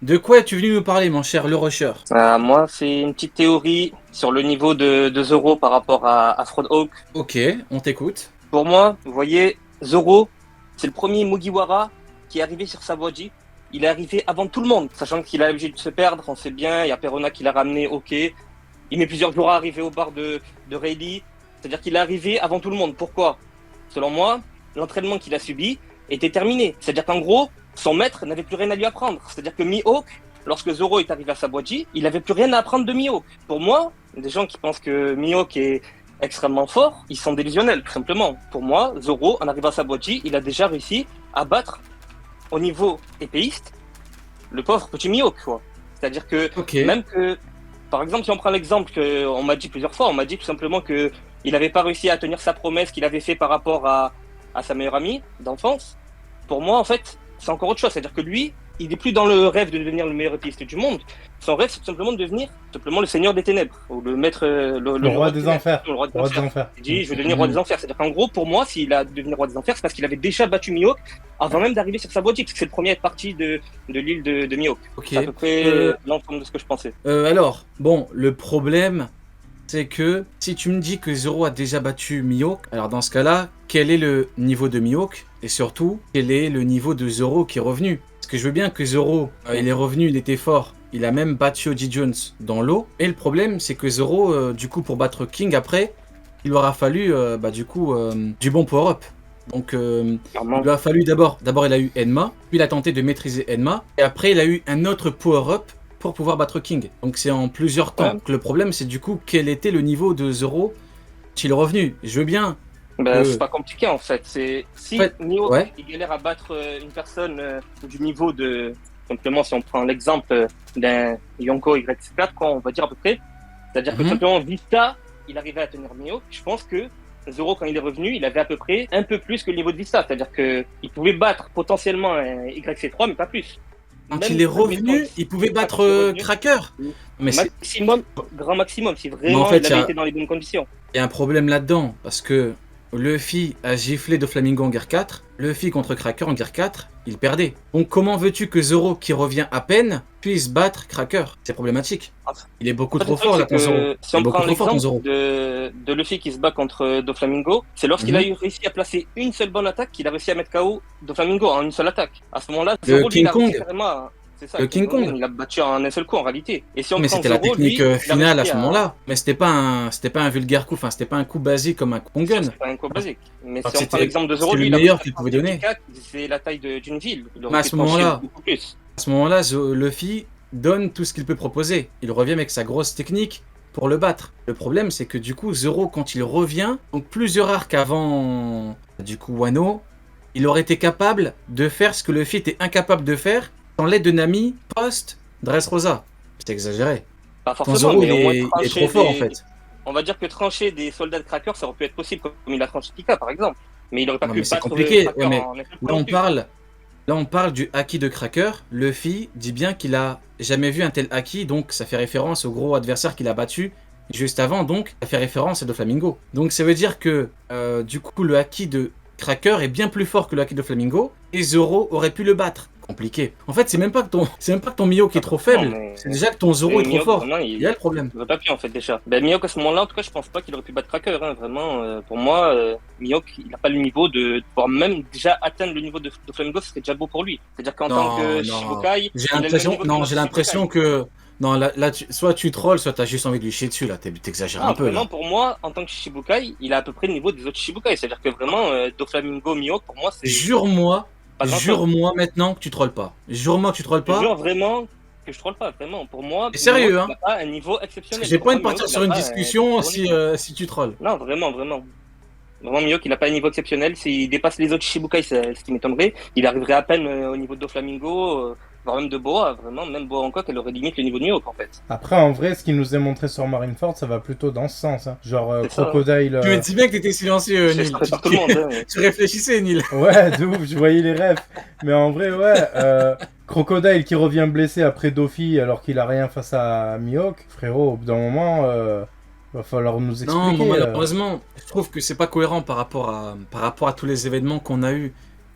De quoi es-tu venu nous parler, mon cher Le Rusher? Moi, c'est une petite théorie sur le niveau de Zoro par rapport à Hawk. Ok, on t'écoute. Pour moi, vous voyez, Zoro, c'est le premier Mugiwara qui est arrivé sur Sabaody. Il est arrivé avant tout le monde, sachant qu'il a l'habitude de se perdre, on sait bien, il y a Perona qui l'a ramené, ok. Il met plusieurs jours à arriver au bar de Rayleigh, c'est-à-dire qu'il est arrivé avant tout le monde. Pourquoi? Selon moi, l'entraînement qu'il a subi était terminé. C'est-à-dire qu'en gros, son maître n'avait plus rien à lui apprendre. C'est-à-dire que Mihawk, lorsque Zoro est arrivé à Sabaody, il n'avait plus rien à apprendre de Mihawk. Pour moi, des gens qui pensent que Mihawk est extrêmement fort, ils sont délusionnels, tout simplement. Pour moi, Zoro, en arrivant à Sabaody, il a déjà réussi à battre au niveau épéiste le pauvre petit Mihawk, quoi. C'est-à-dire que Ok. même que, par exemple, si on prend l'exemple qu'on m'a dit plusieurs fois, on m'a dit tout simplement que il n'avait pas réussi à tenir sa promesse qu'il avait fait par rapport à sa meilleure amie d'enfance. Pour moi, en fait, c'est encore autre chose. C'est-à-dire que lui, il n'est plus dans le rêve de devenir le meilleur épéiste du monde. Son rêve, c'est tout simplement de devenir simplement le seigneur des ténèbres, ou le maître, Le roi des enfers. le roi des Roi des enfers. enfers. Il dit, je vais devenir roi des enfers. C'est-à-dire qu'en gros, pour moi, s'il a devenu roi des enfers, c'est parce qu'il avait déjà battu Mihawk avant même d'arriver sur Sabaody, parce que c'est le premier à être parti de l'île de Mihawk. Ok. C'est à peu près Euh, l'ensemble de ce que je pensais. alors, bon, le problème, c'est que si tu me dis que Zoro a déjà battu Mihawk, alors dans ce cas-là, quel est le niveau de Mihawk? Et surtout, quel est le niveau de Zoro qui est revenu? Parce que je veux bien que Zoro, il est revenu, il était fort. Il a même battu Oji Jones dans l'eau. Et le problème, c'est que Zoro, du coup, pour battre King, après, il aura fallu, du bon power-up. Donc, Clairement. il lui a fallu d'abord, il a eu Enma, puis il a tenté de maîtriser Enma, et après, il a eu un autre power-up pour pouvoir battre King. Donc, c'est en plusieurs temps. Ouais. Donc, le problème, c'est du coup, quel était le niveau de Zoro s'il est revenu? Je veux bien. Ben, Euh, c'est pas compliqué en fait. C'est si en fait, Mihawk ouais. il galère à battre une personne du niveau de simplement si on prend l'exemple d'un Yonko Y4 quoi, on va dire à peu près. C'est-à-dire que Mhm. simplement Vista, il arrivait à tenir Mihawk. Je pense que Zoro quand il est revenu, il avait à peu près un peu plus que le niveau de Vista. C'est-à-dire que il pouvait battre potentiellement un YC3 mais pas plus. Quand Même il est revenu, il pouvait battre quand il est revenu, Cracker. Mais c'est... maximum, grand maximum, si Mais en vraiment fait, il avait été dans les bonnes conditions. il y a un problème là-dedans, parce que Luffy a giflé Doflamingo en guerre 4, Luffy contre Cracker en guerre 4, il perdait. Donc comment veux-tu que Zoro, qui revient à peine, puisse battre Cracker? C'est problématique. Il est beaucoup trop fort là, ton Zoro. Si on Il est prend beaucoup trop fort ton l'exemple Zoro. de Luffy qui se bat contre Doflamingo, c'est lorsqu'il a eu réussi à placer une seule bonne attaque qu'il a réussi à mettre KO Doflamingo en une seule attaque. À ce moment-là, Le Zoro lui King il a réussi Kong. carrément c'est ça, Le King Kong. il a battu en un seul coup en réalité. Et si on Mais prend c'était la Zoro, technique lui, il a finale à réussi ce moment-là. Mais c'était pas un vulgaire coup, enfin c'était pas un coup basique comme un Kongen. C'est pas un coup basique. Mais Alors si que on prend c'était l'exemple de Zoro, c'était lui, le il a meilleur réussi qu'il à pouvait prendre donner. c'est la taille d'une ville. Il Mais aurait à pu ce trancher moment-là, beaucoup plus. Luffy donne tout ce qu'il peut proposer. Il revient avec sa grosse technique pour le battre. Le problème, c'est que du coup, Zoro, quand il revient, donc plusieurs arcs avant, du coup, Wano, il aurait été capable de faire ce que Luffy était incapable de faire sans l'aide de Nami post-Dressrosa. C'est exagéré. Pas Ton forcément, Zoro, mais au moins il est trancher trop fort, en des, fait. on va dire que trancher des soldats de Cracker, ça aurait pu être possible, comme il a tranché Pika, par exemple. Mais il aurait pas Non, pu mais c'est battre compliqué. Cracker Ouais, mais en un seul coup là, non on plus. parle... Là, on parle du haki de Cracker. Luffy dit bien qu'il a jamais vu un tel haki, donc ça fait référence au gros adversaire qu'il a battu juste avant, donc ça fait référence à Doflamingo. Donc ça veut dire que du coup le haki de Cracker est bien plus fort que le haki de Flamingo et Zoro aurait pu le battre. Compliqué. En fait, c'est même pas que ton Mihawk est trop faible, mais- c'est déjà que ton Zoro est trop Mihawk, fort. vraiment, Il y a le problème. il aurait pas pu, en fait, déjà. Ben, Mihawk, à ce moment-là, en tout cas, je pense pas qu'il aurait pu battre Cracker, hein, vraiment. Pour moi, Mihawk, il n'a pas le niveau de pouvoir même déjà atteindre le niveau de Flamingo, ce serait déjà beau pour lui. C'est-à-dire qu'en tant que Non, Shichibukai, j'ai il a le même l'impression, niveau que non, notre j'ai l'impression Shichibukai. que non, là, soit tu trolls, soit t'as juste envie de lui chier dessus là. T'exagères un Non, peu vraiment, là. pour moi, en tant que Shichibukai, il a à peu près le niveau des autres Shichibukai. C'est-à-dire que vraiment, Doflamingo, Mihawk, pour moi, c'est Jure-moi, pas grand-chose. jure-moi maintenant que tu trolles pas. Jure-moi que tu trolles Je pas. jure vraiment que je troll pas, vraiment. Pour moi, Et sérieux, Mihawk, hein. il n'a pas un niveau Parce exceptionnel. que j'ai Pour pas moi, envie de partir Mihawk, il sur a une pas discussion un bon niveau. si tu trolls. Non, vraiment, vraiment. Vraiment, Mihawk, il n'a pas un niveau exceptionnel. S'il dépasse les autres Shichibukai, c'est ce qui m'étonnerait. Il arriverait à peine au niveau de Doflamingo, voire même de Boa. Vraiment, même Boa Hancock, elle aurait limite le niveau de Mihawk, en fait. Après, en vrai, ce qui nous est montré sur Marineford, ça va plutôt dans ce sens. Hein. Genre, C'est ça, hein. Crocodile. Tu me dis bien que t'étais silencieux, C'est Neil. par tout le monde. Hein. Tu réfléchissais, Neil. Ouais, de ouf, je voyais les rêves. Mais en vrai, ouais. Crocodile qui revient blessé après Doffy alors qu'il a rien face à Mihawk. Frérot, au bout d'un moment, va falloir nous Non, expliquer. malheureusement, je trouve que c'est pas cohérent par rapport à tous les événements qu'on a eu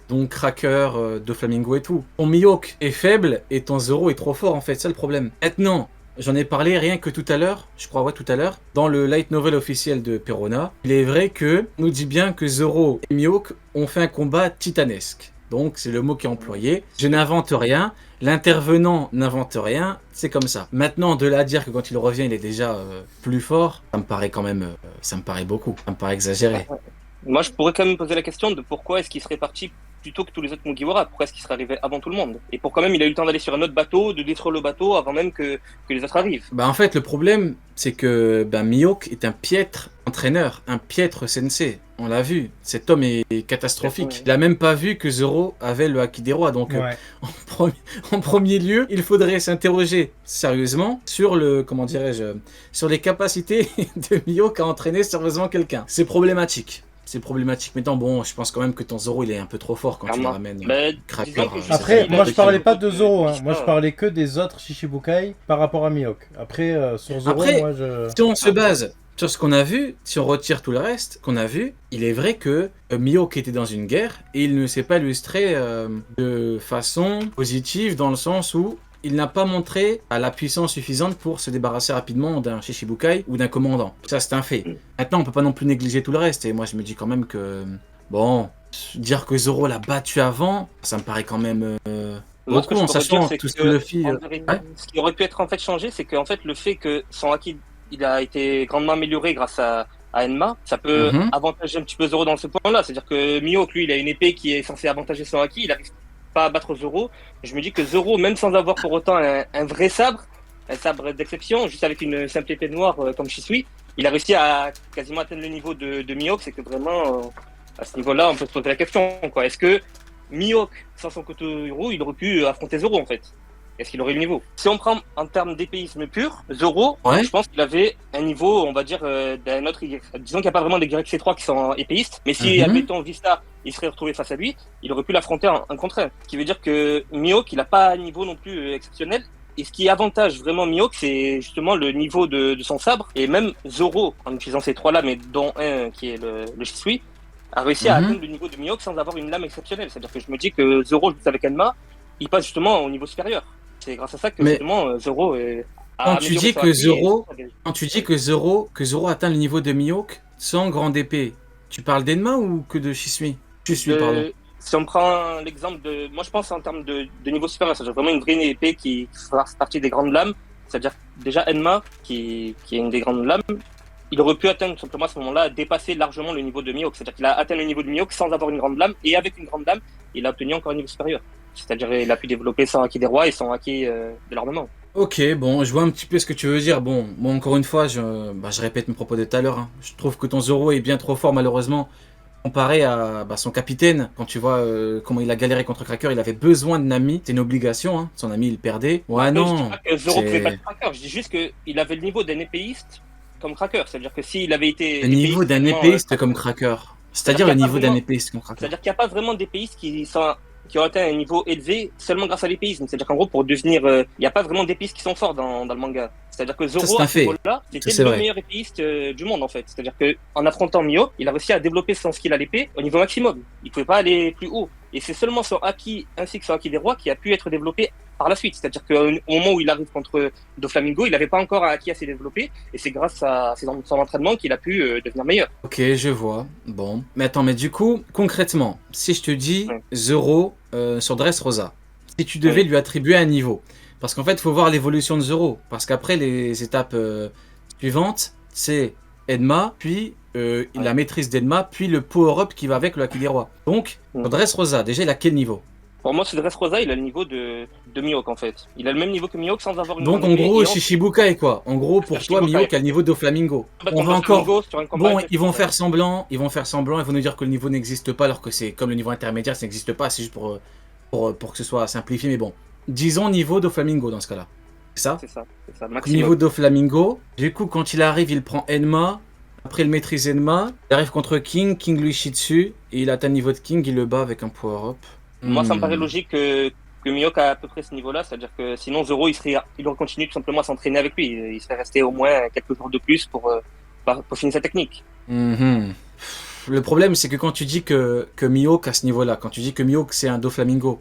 donc Cracker, Doflamingo et tout. Ton Mihawk est faible et ton Zoro est trop fort en fait, c'est le problème. Maintenant, j'en ai parlé rien que tout à l'heure, je crois, ouais, tout à l'heure, dans le light novel officiel de Perona. Il est vrai que on nous dit bien que Zoro et Mihawk ont fait un combat titanesque. Donc, c'est le mot qui est employé. Je n'invente rien. L'intervenant n'invente rien. C'est comme ça. Maintenant, de là à dire que quand il revient, il est déjà plus fort, ça me paraît quand même... ça me paraît beaucoup. Ça me paraît exagéré. Moi, je pourrais quand même poser la question de pourquoi est-ce qu'il serait parti plutôt que tous les autres Mugiwara. Pourquoi est-ce qu'il serait arrivé avant tout le monde? Et pourquoi même il a eu le temps d'aller sur un autre bateau, de détruire le bateau avant même que les autres arrivent? Bah en fait, le problème, c'est que Mihawk est un piètre entraîneur, un piètre sensei. On l'a vu, cet homme est catastrophique. Il a même pas vu que Zoro avait le Haki des rois. Donc, Ouais. en premier lieu, il faudrait s'interroger sérieusement sur le, comment dirais-je, sur les capacités de Mihawk à entraîner sérieusement quelqu'un. C'est problématique. C'est problématique. Maintenant, bon, je pense quand même que ton Zoro, il est un peu trop fort quand tu le ramènes. Cracker, disons que Après, il moi a je des parlais pas choses de Zoro, hein. qui Moi je sont- parlais que des autres Shishibukai par rapport à Mihawk. Après, sur Zoro, Après, moi je. Si on se base sur ce qu'on a vu, si on retire tout le reste qu'on a vu, il est vrai que Mihawk était dans une guerre et il ne s'est pas illustré de façon positive dans le sens où il n'a pas montré à la puissance suffisante pour se débarrasser rapidement d'un Shishibukai ou d'un commandant. Ça, c'est un fait. Maintenant, on peut pas non plus négliger tout le reste. Et moi, je me dis quand même que... Bon, dire que Zoro l'a battu avant, ça me paraît quand même... Moi, ce que beaucoup, je en pourrais sachant dire, c'est tout ce que, que Luffy... en vérité, ouais. ce qui aurait pu être en fait changé, c'est qu'en fait le fait que son acquis il a été grandement amélioré grâce à Enma, ça peut Mhm. avantager un petit peu Zoro dans ce point-là. C'est-à-dire que Mihawk, lui, il a une épée qui est censée avantager son acquis, il n'arrive pas à battre Zoro. Je me dis que Zoro, même sans avoir pour autant un vrai sabre, un sabre d'exception, juste avec une simple épée noire comme Shisui, il a réussi à quasiment atteindre le niveau de Mihawk. C'est que vraiment, à ce niveau-là, on peut se poser la question, quoi. Est-ce que Mihawk, sans son Kotohiro, il aurait pu affronter Zoro, en fait? Est-ce qu'il aurait le niveau? Si on prend en termes d'épéisme pur, Zoro, Ouais. je pense qu'il avait un niveau, on va dire, d'un autre. Disons qu'il n'y a pas vraiment des Galaxy 3 qui sont épéistes, mais si, Mhm. admettons, Vista, il serait retrouvé face à lui, il aurait pu l'affronter un contre un. Ce qui veut dire que Mihawk, il n'a pas un niveau non plus exceptionnel. Et ce qui avantage vraiment Mihawk, c'est justement le niveau de son sabre. Et même Zoro, en utilisant ces trois-là, mais dont un qui est le Shisui, a réussi à Mhm. atteindre le niveau de Mihawk sans avoir une lame exceptionnelle. C'est-à-dire que je me dis que Zoro, juste avec Enma, il passe justement au niveau supérieur. C'est grâce à ça que Mais- justement Zoro a Quand tu amélioré dis son que acquis Zoro- et- Quand tu dis que Zoro atteint le niveau de Mihawk sans grande épée, tu parles d'Enma ou que de Shisui? Shisui, pardon. Si on prend l'exemple de... Moi, je pense en termes de niveau supérieur, c'est-à-dire vraiment une vraie épée qui fait partie des grandes lames. C'est-à-dire déjà Enma, qui est une des grandes lames, il aurait pu atteindre tout simplement à ce moment-là, dépasser largement le niveau de Mihawk. C'est-à-dire qu'il a atteint le niveau de Mihawk sans avoir une grande lame, et avec une grande lame, il a obtenu encore un niveau supérieur. C'est-à-dire qu'il a pu développer son acquis des rois et son acquis de l'armement. Ok, bon, je vois un petit peu ce que tu veux dire. Bon, moi encore une fois, je répète mes propos de tout à l'heure, hein. Je trouve que ton Zoro est bien trop fort malheureusement comparé à son capitaine. Quand tu vois comment il a galéré contre Cracker, il avait besoin de Nami. C'est une obligation, hein. Son ami il perdait. Ouais, Après, je non. dis pas que Zoro c'est- pouvait battre Cracker, je dis juste qu'il avait le niveau d'un épéiste comme Cracker. C'est-à-dire que s'il avait été. Le niveau d'un seulement, épéiste comme Cracker. C'est-à-dire le qu'il y a pas niveau d'un vraiment- épéiste comme Cracker. C'est-à-dire qu'il n'y a pas vraiment d'épéistes qui ont atteint un niveau élevé seulement grâce à l'épéisme. C'est-à-dire qu'en gros, pour devenir. Il n'y a pas vraiment d'épéistes qui sont forts dans le manga. C'est-à-dire que Zoro, c'est un à ce fait. niveau-là, c'était Ça, c'est le vrai. meilleur épéiste du monde, en fait. C'est-à-dire qu'en affrontant Mihawk, il a réussi à développer son skill à l'épée au niveau maximum. Il ne pouvait pas aller plus haut. Et c'est seulement son acquis, ainsi que son acquis des rois, qui a pu être développé par la suite. C'est-à-dire qu'au moment où il arrive contre Doflamingo, il n'avait pas encore un acquis assez développé. Et c'est grâce à son entraînement qu'il a pu devenir meilleur. Ok, je vois. Bon. Mais attends, mais du coup, concrètement, si je te dis Ouais. Zoro sur Dressrosa, si tu devais Ouais. lui attribuer un niveau, parce qu'en fait, il faut voir l'évolution de Zoro, parce qu'après, les étapes suivantes, c'est Enma, puis la maîtrise d'Enma, puis le power-up qui va avec le Haki des rois. Donc, sur Dressrosa, déjà, il a quel niveau? Pour moi, ce Dressrosa, il a le niveau de Mihawk, en fait. Il a le même niveau que Mihawk sans avoir une Donc, grande en épée, gros, et Shishibukai, quoi. En gros, pour toi, Shishibukai. Mihawk a le niveau de Flamingo. on va On va tomber encore... Flamingo sur un combat Bon, avec- ils vont faire semblant, ils vont nous dire que le niveau n'existe pas, alors que c'est comme le niveau intermédiaire, ça n'existe pas, c'est juste pour que ce soit simplifié, mais bon. Disons niveau de Flamingo dans ce cas-là. C'est ça? C'est ça, Donc, maximum. niveau de Flamingo, du coup, quand il arrive, il prend Enma, après il maîtrise Enma, il arrive contre King, King lui chie dessus, et il atteint le niveau de King, il le bat avec un power-up. Moi, ça me paraît logique que Mihawk a à peu près ce niveau-là, c'est-à-dire que sinon Zoro, il aurait continué tout simplement à s'entraîner avec lui. Il serait resté au moins quelques jours de plus pour finir sa technique. Mhm. Le problème, c'est que quand tu dis que Mihawk à ce niveau-là, quand tu dis que Mihawk c'est un Doflamingo,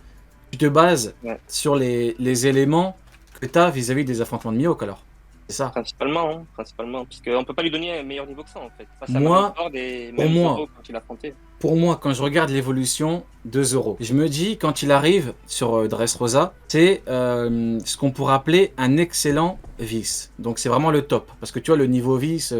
tu te bases sur les éléments que tu as vis-à-vis des affrontements de Mihawk alors. C'est ça. Principalement, parce qu'on peut pas lui donner un meilleur niveau que ça en fait. Face à Moi, Marineford et pour même moi, Zoro quand il affrontait. Pour moi, quand je regarde l'évolution de Zoro, je me dis, quand il arrive sur Dressrosa, c'est ce qu'on pourrait appeler un excellent vice. Donc c'est vraiment le top. Parce que tu vois, le niveau vice,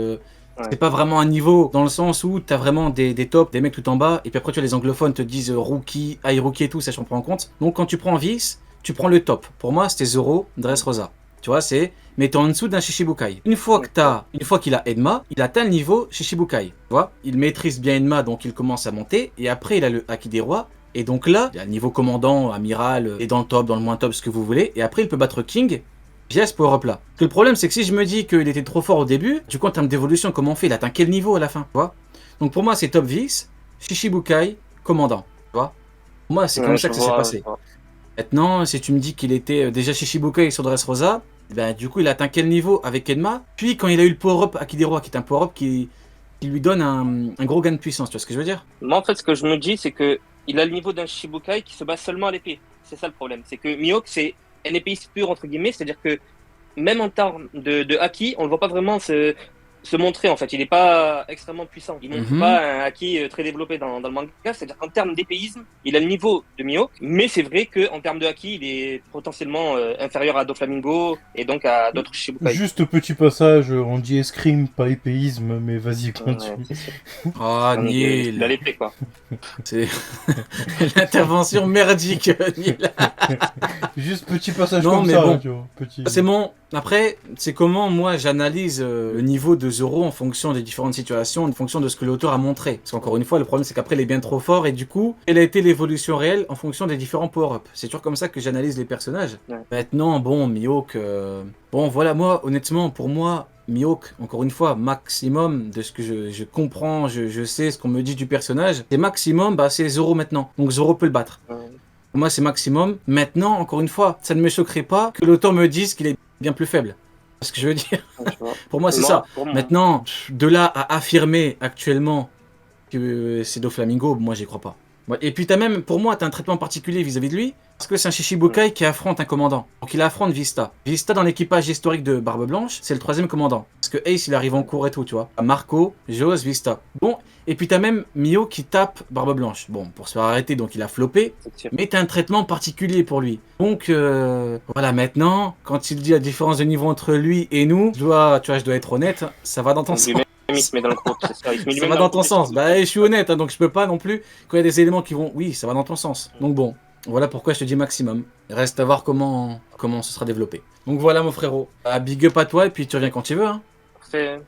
c'est pas vraiment un niveau dans le sens où t'as vraiment des tops, des mecs tout en bas, et puis après tu vois, les anglophones te disent rookie, high rookie et tout, ça je prends en compte. Donc quand tu prends vice, tu prends le top. Pour moi, c'était Zoro, Dressrosa. Tu vois, c'est mais t'es en dessous d'un Shichibukai. Une fois qu'il a Enma, il atteint le niveau Shichibukai. Tu vois, il maîtrise bien Enma, donc il commence à monter. Et après, il a le Haki des rois. Et donc là, il a le niveau commandant, amiral, et dans le top, dans le moins top, ce que vous voulez. Et après, il peut battre King via ce power-up là. Le problème, c'est que si je me dis qu'il était trop fort au début, du coup, en termes d'évolution, comment on fait? Il atteint quel niveau à la fin? Tu vois? Donc pour moi, c'est top vice, Shichibukai, commandant. Tu vois? Pour moi, c'est comme ça que ça s'est passé. Maintenant, si tu me dis qu'il était déjà Shichibukai sur Dressrosa, ben, du coup, il a atteint quel niveau avec Enma? Puis, quand il a eu le power-up Akidero, qui est un power-up qui lui donne un gros gain de puissance, tu vois ce que je veux dire? Moi, en fait, ce que je me dis, c'est que il a le niveau d'un Shichibukai qui se base seulement à l'épée. C'est ça le problème. C'est que Mihawk, c'est un épéiste pur, entre guillemets, c'est-à-dire que même en termes de haki, on ne le voit pas vraiment se montrer en fait. Il n'est pas extrêmement puissant. Il ne montre pas un haki très développé dans le manga. C'est-à-dire qu'en termes d'épéisme, il a le niveau de Mihawk, mais c'est vrai qu'en termes de haki, il est potentiellement inférieur à Doflamingo et donc à d'autres Shichibukai. Juste petit passage, on dit escrime, pas épéisme, mais vas-y, continue. Ah, Niel. Il a l'épée quoi. C'est l'intervention merdique, Niel. Juste petit passage non, comme mais ça, bon. tu vois. Petit... C'est mon... Après, c'est comment moi j'analyse le niveau de Zoro en fonction des différentes situations, en fonction de ce que l'auteur a montré. Parce qu'encore une fois, le problème c'est qu'après il est bien trop fort et du coup, quelle a été l'évolution réelle en fonction des différents power-ups. C'est toujours comme ça que j'analyse les personnages. Ouais. Maintenant, bon, Mihawk... Bon, voilà, moi, honnêtement, pour moi, Mihawk, encore une fois, maximum de ce que je comprends, je sais ce qu'on me dit du personnage, c'est maximum, bah c'est Zoro maintenant. Donc Zoro peut le battre. Pour moi, c'est maximum. Maintenant, encore une fois, ça ne me choquerait pas que l'auteur me dise qu'il est bien plus faible. C'est ce que je veux dire. Pour moi, c'est ça. Maintenant, de là à affirmer actuellement que c'est Doflamingo, moi, j'y crois pas. Et puis, pour moi, t'as un traitement particulier vis-à-vis de lui, parce que c'est un Shichibukai qui affronte un commandant. Donc, il affronte Vista. Vista, dans l'équipage historique de Barbe Blanche, c'est le 3e commandant. Parce que Ace, il arrive en cours et tout, tu vois. Marco, Jos, Vista. Bon, et puis t'as même Mio qui tape Barbe Blanche. Bon, pour se faire arrêter, donc il a floppé. Mais t'as un traitement particulier pour lui. Donc, voilà, maintenant, quand il dit la différence de niveau entre lui et nous, je dois être honnête, ça va dans ton sens. Il se met dans le groupe, c'est ça. Ça va dans ton sens. Bah, je suis honnête, hein, donc je peux pas non plus. Quand il y a des éléments qui vont, oui, ça va dans ton sens. Donc bon, voilà pourquoi je te dis maximum. Reste à voir comment ce sera développé. Donc voilà, mon frérot. Big up à toi et puis tu reviens quand tu veux. Hein. Parfait.